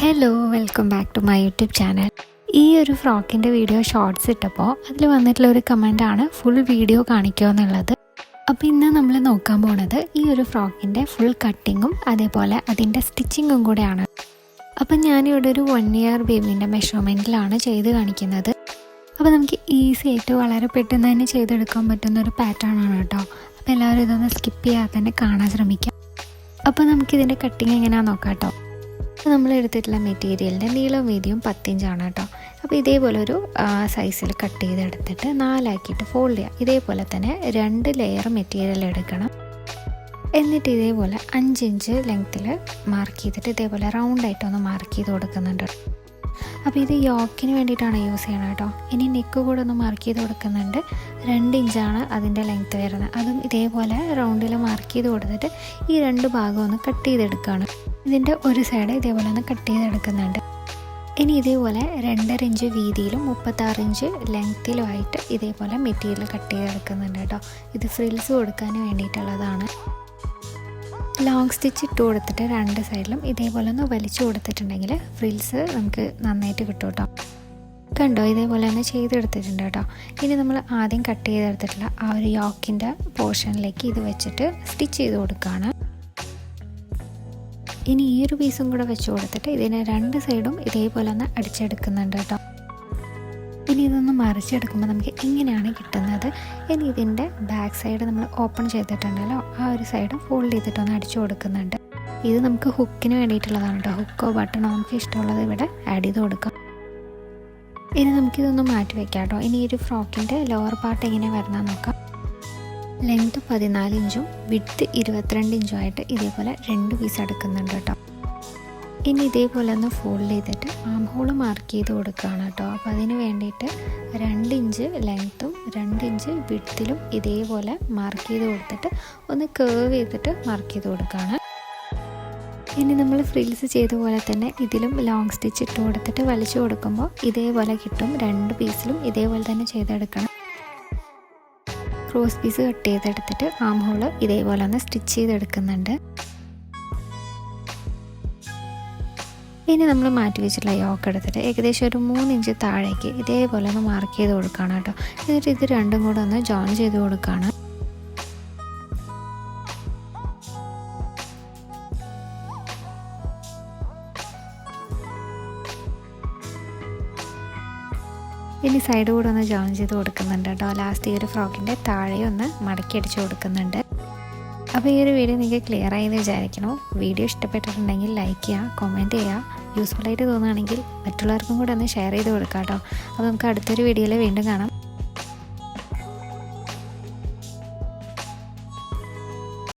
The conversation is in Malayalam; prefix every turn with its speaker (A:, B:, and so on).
A: Hello, welcome back to my YouTube channel. ഈ ഒരു ഫ്രോക്കിൻ്റെ വീഡിയോ ഷോർട്സ് ഇട്ടപ്പോൾ അതിൽ വന്നിട്ടുള്ള ഒരു കമൻറ്റാണ് ഫുൾ വീഡിയോ കാണിക്കുക എന്നുള്ളത്. അപ്പോൾ ഇന്ന് നമ്മൾ നോക്കാൻ പോണത് ഈ ഒരു ഫ്രോക്കിൻ്റെ ഫുൾ കട്ടിങ്ങും അതേപോലെ അതിൻ്റെ സ്റ്റിച്ചിങ്ങും കൂടെയാണ്. അപ്പം ഞാനിവിടെ ഒരു 1 ഇയർ ബേബീൻ്റെ മെഷർമെൻറ്റിലാണ് ചെയ്ത് കാണിക്കുന്നത്. അപ്പോൾ നമുക്ക് ഈസി ആയിട്ട് വളരെ പെട്ടെന്ന് തന്നെ ചെയ്തെടുക്കാൻ പറ്റുന്ന ഒരു പാറ്റേൺ ആണ് കേട്ടോ. അപ്പോൾ എല്ലാവരും ഇതൊന്ന് സ്കിപ്പ് ചെയ്യാതെ തന്നെ കാണാൻ ശ്രമിക്കാം. അപ്പോൾ നമുക്കിതിൻ്റെ കട്ടിങ് എങ്ങനെയാണെന്ന് നോക്കാം കേട്ടോ. നമ്മൾ എടുത്തിട്ടുള്ള മെറ്റീരിയലിൻ്റെ നീളവും വീതിയും 10 ഇഞ്ചാണ് കേട്ടോ. അപ്പോൾ ഇതേപോലെ ഒരു സൈസിൽ കട്ട് ചെയ്തെടുത്തിട്ട് 4 ആക്കിയിട്ട് ഫോൾഡ് ചെയ്യുക. ഇതേപോലെ തന്നെ 2 ലെയർ മെറ്റീരിയൽ എടുക്കണം. എന്നിട്ട് ഇതേപോലെ 5 ഇഞ്ച് ലെങ്ത്തിൽ മാർക്ക് ചെയ്തിട്ട് ഇതേപോലെ റൗണ്ടായിട്ടൊന്ന് മാർക്ക് ചെയ്ത് കൊടുക്കുന്നുണ്ട്. അപ്പോൾ ഇത് യോക്കിന് വേണ്ടിയിട്ടാണ് യൂസ് ചെയ്യണം കേട്ടോ. ഇനി നെക്ക് കൂടെ ഒന്ന് മാർക്ക് ചെയ്ത് കൊടുക്കുന്നുണ്ട്. 2 ഇഞ്ചാണ് അതിൻ്റെ ലെങ്ത്ത് വരുന്നത്. അതും ഇതേപോലെ റൗണ്ടിൽ മാർക്ക് ചെയ്ത് കൊടുത്തിട്ട് ഈ 2 ഭാഗം ഒന്ന് കട്ട് ചെയ്തെടുക്കുകയാണ്. ഇതിൻ്റെ ഒരു സൈഡ് ഇതേപോലെ ഒന്ന് കട്ട് ചെയ്തെടുക്കുന്നുണ്ട്. ഇനി ഇതേപോലെ 2.5 ഇഞ്ച് വീതിയിലും 36 ഇഞ്ച് ലെങ്ത്തിലുമായിട്ട് ഇതേപോലെ മെറ്റീരിയൽ കട്ട് ചെയ്തെടുക്കുന്നുണ്ട് കേട്ടോ. ഇത് ഫ്രിൽസ് കൊടുക്കാൻ വേണ്ടിയിട്ടുള്ളതാണ്. ലോങ് സ്റ്റിച്ച് ഇട്ട് കൊടുത്തിട്ട് 2 സൈഡിലും ഇതേപോലെ ഒന്ന് വലിച്ചു കൊടുത്തിട്ടുണ്ടെങ്കിൽ ഫ്രിൽസ് നമുക്ക് നന്നായിട്ട് കിട്ടും കേട്ടോ. കണ്ടോ, ഇതേപോലെ തന്നെ ചെയ്തെടുത്തിട്ടുണ്ട് കേട്ടോ. ഇനി നമ്മൾ ആദ്യം കട്ട് ചെയ്തെടുത്തിട്ടുള്ള ആ ഒരു യോക്കിൻ്റെ പോർഷനിലേക്ക് ഇത് വെച്ചിട്ട് സ്റ്റിച്ച് ചെയ്ത് കൊടുക്കുകയാണ്. ഇനി ഈ ഒരു പീസും കൂടെ വെച്ച് കൊടുത്തിട്ട് ഇതിനെ 2 സൈഡും ഇതേപോലെ ഒന്ന് അടിച്ചെടുക്കുന്നുണ്ട് കേട്ടോ. ഇനി ഇതൊന്ന് മറിച്ചെടുക്കുമ്പോൾ നമുക്ക് ഇങ്ങനെയാണ് കിട്ടുന്നത്. ഇനി ഇതിൻ്റെ ബാക്ക് സൈഡ് നമ്മൾ ഓപ്പൺ ചെയ്തിട്ടുണ്ടല്ലോ, ആ ഒരു സൈഡ് ഫോൾഡ് ചെയ്തിട്ടൊന്ന് അടിച്ചു കൊടുക്കുന്നുണ്ട്. ഇത് നമുക്ക് ഹുക്കിന് വേണ്ടിയിട്ടുള്ളതാണ് കേട്ടോ. ഹുക്കോ ബട്ടണോ നമുക്ക് ഇഷ്ടമുള്ളത് ഇവിടെ ആഡ് ചെയ്ത് കൊടുക്കാം. ഇനി നമുക്കിതൊന്ന് മാറ്റി വെക്കാം കേട്ടോ. ഇനി ഈ ഒരു ഫ്രോക്കിൻ്റെ ലോവർ പാർട്ട് എങ്ങനെയാണ് വരുന്നത് നോക്കാം. ലെങ്ത്ത് 14 ഇഞ്ചും വിഡ്ത്ത് 22 ഇഞ്ചും ആയിട്ട് ഇതേപോലെ 2 പീസ് എടുക്കുന്നുണ്ട് കേട്ടോ. ഇനി ഇതേപോലെ ഒന്ന് ഫോൾഡ് ചെയ്തിട്ട് ആം ഹോൾ മാർക്ക് ചെയ്ത് കൊടുക്കുകയാണ് കേട്ടോ. അപ്പോൾ അതിന് വേണ്ടിയിട്ട് 2 ഇഞ്ച് ലെങ്ത്തും 2 ഇഞ്ച് വിഡ്ത്തിലും ഇതേപോലെ മാർക്ക് ചെയ്ത് കൊടുത്തിട്ട് ഒന്ന് കേർവ് ചെയ്തിട്ട് മാർക്ക് ചെയ്ത് കൊടുക്കുകയാണ്. ഇനി നമ്മൾ ഫ്രിൽസ് ചെയ്ത പോലെ തന്നെ ഇതിലും ലോങ് സ്റ്റിച്ച് ഇട്ട് കൊടുത്തിട്ട് വലിച്ചു കൊടുക്കുമ്പോൾ ഇതേപോലെ കിട്ടും. 2 പീസിലും ഇതേപോലെ തന്നെ ചെയ്തെടുക്കണം. ക്രോസ് പീസ് കട്ട് ചെയ്തെടുത്തിട്ട് ആം ഹോൾ ഇതേപോലെ ഒന്ന് സ്റ്റിച്ച് ചെയ്തെടുക്കുന്നുണ്ട്. ഇനി നമ്മൾ മാറ്റി വെച്ചിട്ടുള്ള യോക്ക് എടുത്തിട്ട് ഏകദേശം ഒരു 3 ഇഞ്ച് താഴേക്ക് ഇതേപോലെ ഒന്ന് മാർക്ക് ചെയ്ത് കൊടുക്കുകയാണ് കേട്ടോ. എന്നിട്ട് ഇത് രണ്ടും കൂടെ ഒന്ന് ജോയിൻ ചെയ്ത് കൊടുക്കുകയാണ്. ഇനി സൈഡ് കൂടെ ഒന്ന് ജോയിൻ ചെയ്ത് കൊടുക്കുന്നുണ്ട് കേട്ടോ. ലാസ്റ്റ് ഈ ഒരു ഫ്രോക്കിൻ്റെ താഴെ ഒന്ന് മടക്കി അടിച്ച് കൊടുക്കുന്നുണ്ട്. അപ്പോൾ ഈ ഒരു വീഡിയോ നിങ്ങൾക്ക് ക്ലിയർ ആയെന്ന് വിചാരിക്കണോ. വീഡിയോ ഇഷ്ടപ്പെട്ടിട്ടുണ്ടെങ്കിൽ ലൈക്ക് ചെയ്യുക, കമൻറ്റ് ചെയ്യുക. യൂസ്ഫുള്ളായിട്ട് തോന്നുകയാണെങ്കിൽ മറ്റുള്ളവർക്കും കൂടെ ഒന്ന് ഷെയർ ചെയ്ത് കൊടുക്കാം കേട്ടോ. അപ്പോൾ നമുക്ക് അടുത്തൊരു വീഡിയോയിൽ വീണ്ടും കാണാം.